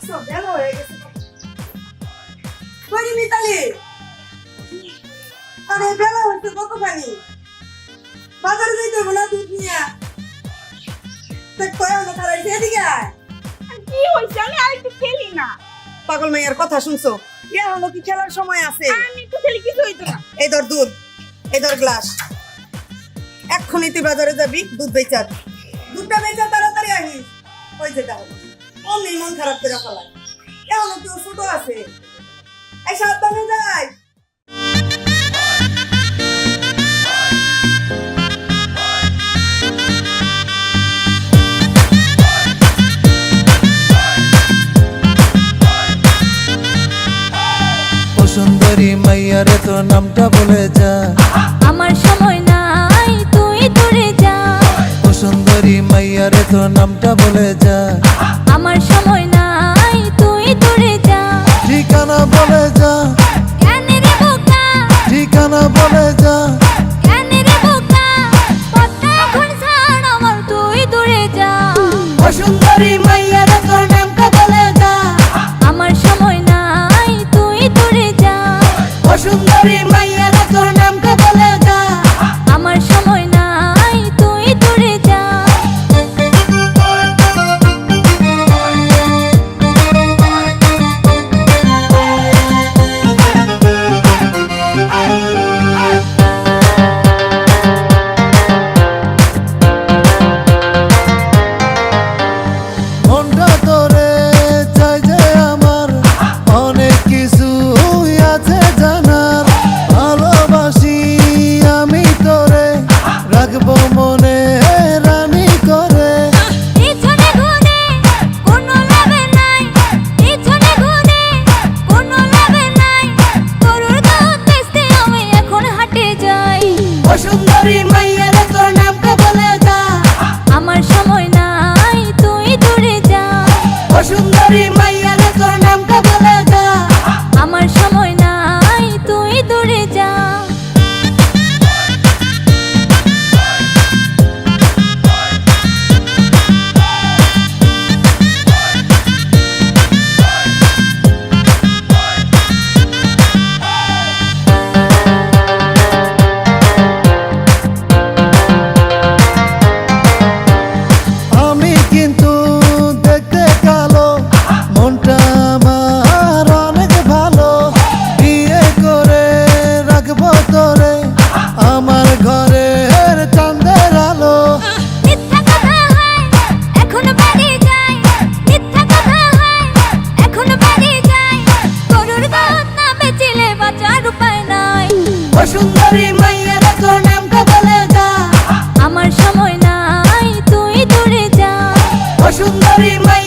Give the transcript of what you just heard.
সব বেলা হয়ে গেছে। কই মিতালি? আরে বেলা হচ্ছে কতখানি? বাজারে যাইতে হবে না দুধ নিয়ে? দেখ কয় না খারাইছে এদিকে আয়। কি হইছে? আমি আরেকটু খেলি না। পাগল মাইয়ার কথা শুনছো? ইয়া হলো কি খেলার সময় আছে? আমি একটু খেলি কিছু হইতো না। এই ধর দুধ, এই ধর গ্লাস। এক্ষুনি তুই বাজারে যাবি দুধ বেচার। দুধটা বেচা তাড়াতাড়ি আহিস। ওই যেটা হলো অমনি মন খারাপ করে ফেলায়। এখনো কেউ ছোট আছে। এই সাবধানে যাই। সুন্দরী মাইয়ারে তোর নামটা বলে যা, আমার সময় নাই তুই দূরে যা। ও সুন্দরী মাইয়ারে তোর নামটা বলে যা, আমার সময় নাই তুই দূরে যা। ঠিকানা বলে যা, কেন রে বোকা, ঠিকানা বলে যা, কেন রে বোকা, পথটা এখন ছাড় আমার তুই দূরে যা। ও সুন্দরী মাইয়ারে তোর নামটা বলে যা, আমার সময় নাই তুই দূরে যা। ও সুন্দরী মাইয়ারে তোর নামটা বলে যা, আমার সময় নাই তুই দূরে যা। মনটা তোরে চাই যে আমার, অনেক কিছু আছে জানার। ভালোবাসি আমি তোরে, রাখবো মনে রানী করে। পিছনে ঘুরে কোনো লাভে নাই, পিছনে ঘুরে কোনো লাভে নাই। গরুর দুধ বেচতে আমি এখন হাটে যাই। ও সুন্দরী মাইয়ারে তোর নামটা বলে যা, আমার সময় নাই তুই দূরে যা। ও সুন্দরী মাইয়ারে তোর নামটা বলে যা, আমার সময় নাই তুই দূরে যা। আমি কিন্তু দেখতে কালো, মনটা আমার অনেক ভালো। বিয়ে করে রাখবো তোরে, আমার ঘরের চাঁদের আলো। মিথ্যা কথা হয় এখন বাড়ি যাই, মিথ্যা কথা হয় এখন বাড়ি যাই। গরুর দুধ না বেচিলে বাঁচার উপায় নাই। ও সুন্দরী মাইয়ারে তোর নামটা বলে যা, আমার সময় নাই তুই দূরে যা। ও সুন্দরী মাইয়া